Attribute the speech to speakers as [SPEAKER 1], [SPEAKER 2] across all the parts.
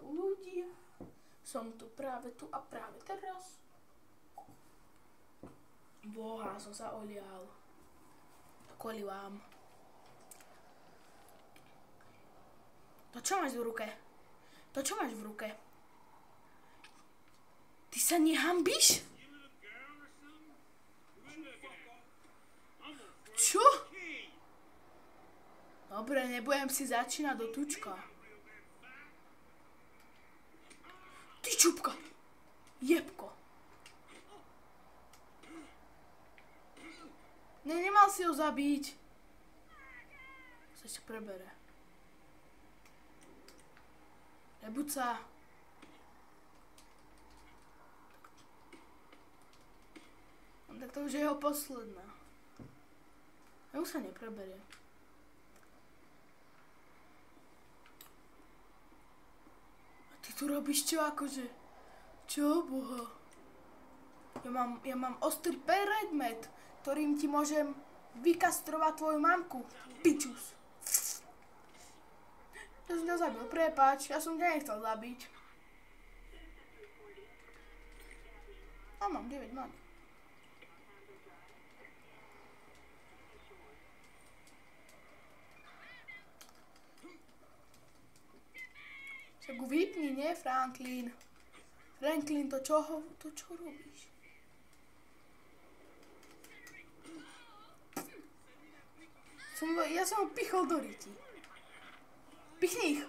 [SPEAKER 1] ľudia. Som tu práve tu a práve teraz. Boha, som sa olial. Kvôli vám. To čo máš v ruke? To čo máš v ruke? Ty sa nehambíš? Čo? Dobre, nebudem si začínať do tučka. Ty čupka. Jebko. Nemal si ho zabiť. Sa ešte prebere. Nebuď sa. Tak to už je jeho posledná. A už sa nepreberie. A ty tu robíš čo akože? Čo boha? Ja mám ostrý predmet, ktorým ti môžem vykastrovať tvoju mamku. Pičus. Ja som ťa zabil, prepáč, ja som ťa nechcel zabiť. A mám 9 mani. Však ho vypni, nie Franklin? Franklin, to čo robíš? Ja som ho pichol do ryti. Pichni ich.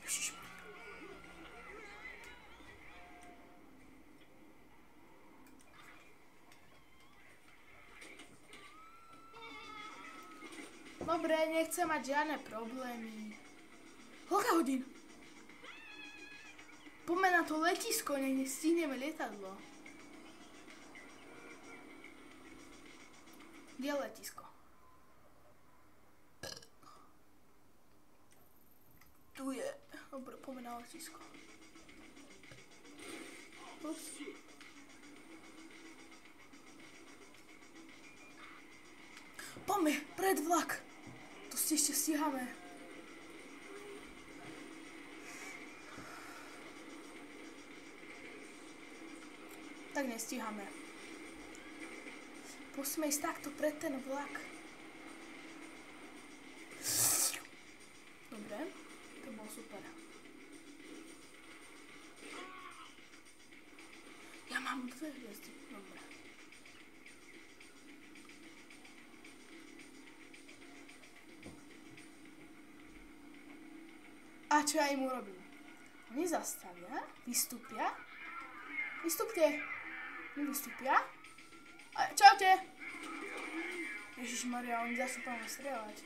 [SPEAKER 1] Ježišmarja. Dobre, nechcem mať žiadne problémy. Koľko hodín? Poďme na to letisko, nech nestihneme lietadlo. Kde je letisko? Tu je. Dobre, poďme na letisko. Ups. Poďme, pred vlak. To si ešte stíhame. Tak nestíhame. Musíme ísť takto pred ten vlak. Dobre, to bolo super. Ja mám 2 hviezdy, dobre. A čo ja im urobím? Oni zastavia, vystúpia. Vystúpte. Nevystúpia. Čaute! Ježišmaria, oni zase po mňa strieľať.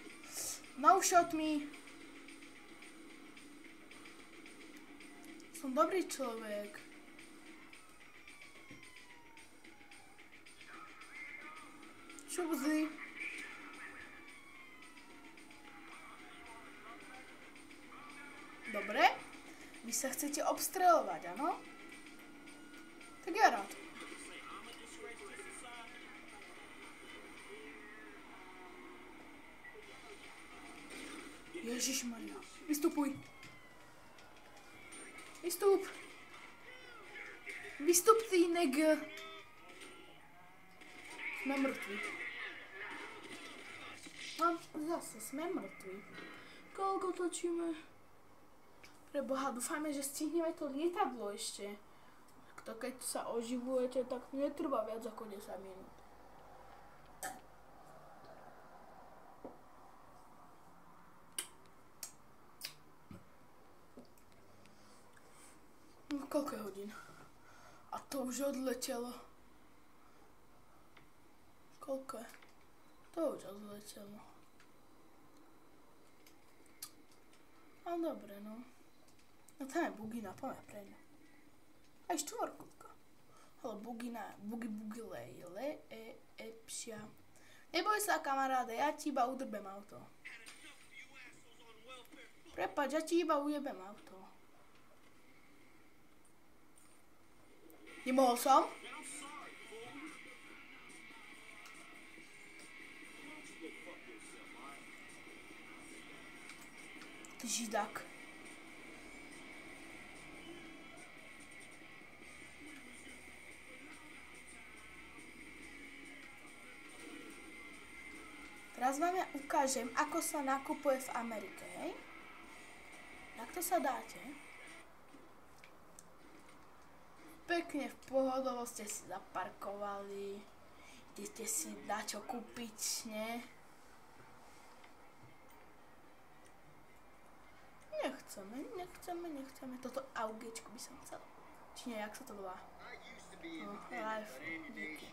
[SPEAKER 1] No shot me. Som dobrý človek. Šubzy. Dobre. Vy sa chcete obstreľovať, áno? Tak ja rád. Ježišmaria, vystupuj. Vystup. Vystup, ty neg. Sme mŕtvi. No, zase sme mŕtvi. Koľko točíme? Preboha, dúfajme, že stihneme to lietadlo ešte. To keď sa oživujete, tak netrvá viac ako 10 minút. No, koľko je hodín? A to už odletelo. Koľko je? To už odletelo. No dobre, no. No tam je bugina, poďme pre ňu. Aj štvorkovka. Ale bugina, lepšia. Neboj sa, kamaráde, ja ti iba udrbem auto. Prepáč, ja ti iba ujebem auto. Nemohol som? Ty židák. Teraz vám ja ukážem, ako sa nakupuje v Amerike, hej? Takto sa dáte. Pekne v pohodovo ste si zaparkovali. Idete si dačo kúpiť, nie? Nechceme. Toto augečko by som chcel. Či nie, jak sa to volá? Life. Díky.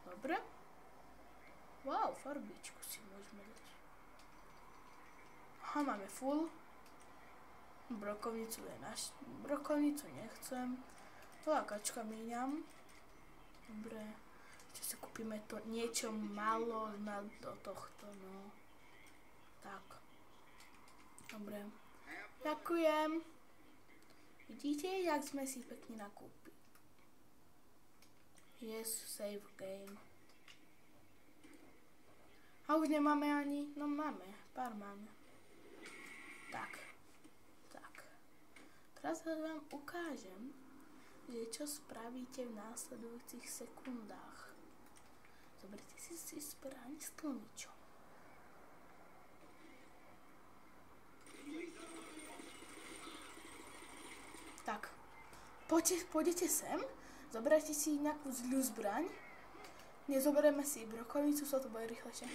[SPEAKER 1] Dobre. Wow, farbičku si môžeme dať. Aha, máme full. Brokovnicu brokovnicu nechcem. Lákačka míňam. Dobre. Ešte si kúpime to niečo malo do tohto, no. Tak. Dobre. Ďakujem. Vidíte, jak sme si pekne nakúpili. Yes, save game. A už nemáme ani, no máme, pár máme. Tak. Teraz vám ukážem, že čo spravíte v následujúcich sekundách. Zoberte si zbraň s tlmičom. Tak, pôjdete sem, zoberete si nejakú zlú zbraň. Nezoberieme si brokovnicu, sa to bude rýchlejšie.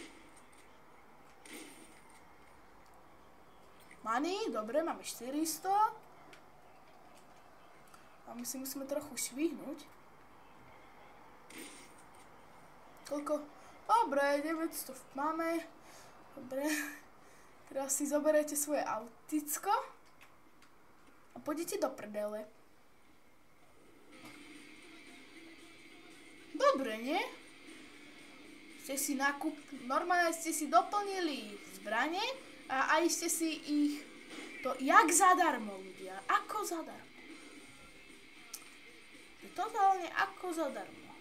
[SPEAKER 1] Money, dobre, máme 400. A my si musíme trochu švihnúť. Koľko? Dobre, 900 máme. Dobre. Teraz si zoberiete svoje auticko. A pôjdete do prdele. Dobre, nie? Normálne ste si doplnili zbrane a aj ste si ich... To jak zadarmo, ľudia. Ako zadarmo. Totálne ako zadarmo.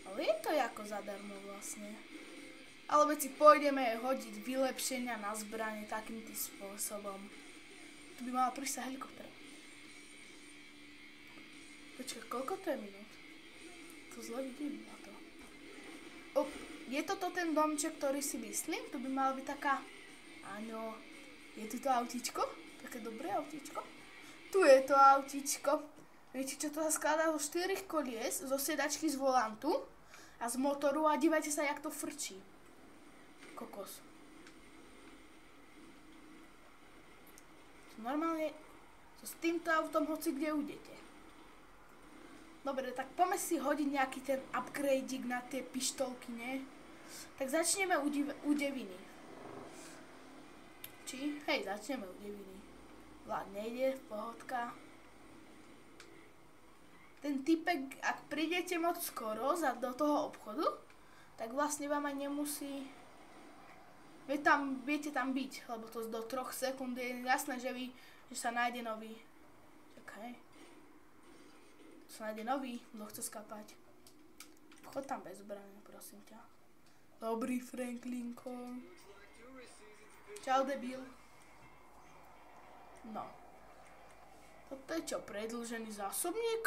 [SPEAKER 1] Ale je to ako zadarmo vlastne. Ale veď si pôjdeme hodiť vylepšenia na zbrane takýmto spôsobom. Tu by mala prísť sa helikoptera. Počkaj, koľko to je minút? To zle vidím na to. Je toto ten domček, ktorý si myslím? Tu by mala byť taká... Áno. Je tu to autíčko? Také dobré autíčko? Tu je to autíčko. Viete, čo to sa skladá zo 4 kolies, zo sedačky z volantu a z motoru a dívajte sa, jak to frčí. Kokos. Normálne s týmto autom hoci kde ujdete. Dobre, tak poďme si hodiť nejaký ten upgradeík na tie pištolky, nie? Tak začneme u deviny. Hej, začneme u deviny. Vlád nejde, pohodka. Ten typek, ak prídete moc skoro do toho obchodu, tak vlastne vám aj nemusí... Viete tam byť, lebo to do 3 sekúnd je jasné, že sa nájde nový. Čakaj. Sa nájde nový, kto chce skapať. Chod tam bez zbrane, prosím ťa. Dobrý Franklinko. Čau, debil. No. Toto je čo, predĺžený zásobník?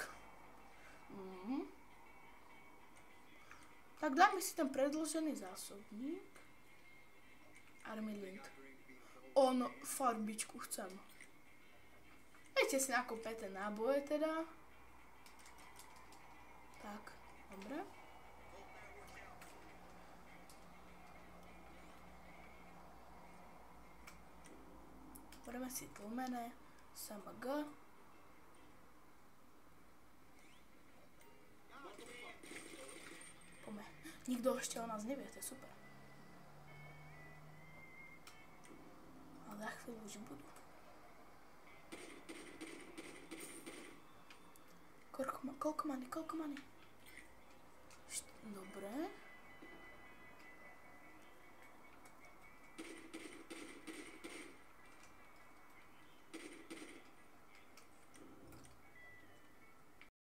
[SPEAKER 1] Tak dáme si ten predĺžený zásobník. Armilint. Farbičku chcem. Viete si nakúpete náboje teda. Tak, dobre. Budeme si tlmené. SMG. Poďme. Nikto ešte o nás nevie, to je super. Ale za chvíľu už budú. Koľko money? Dobre.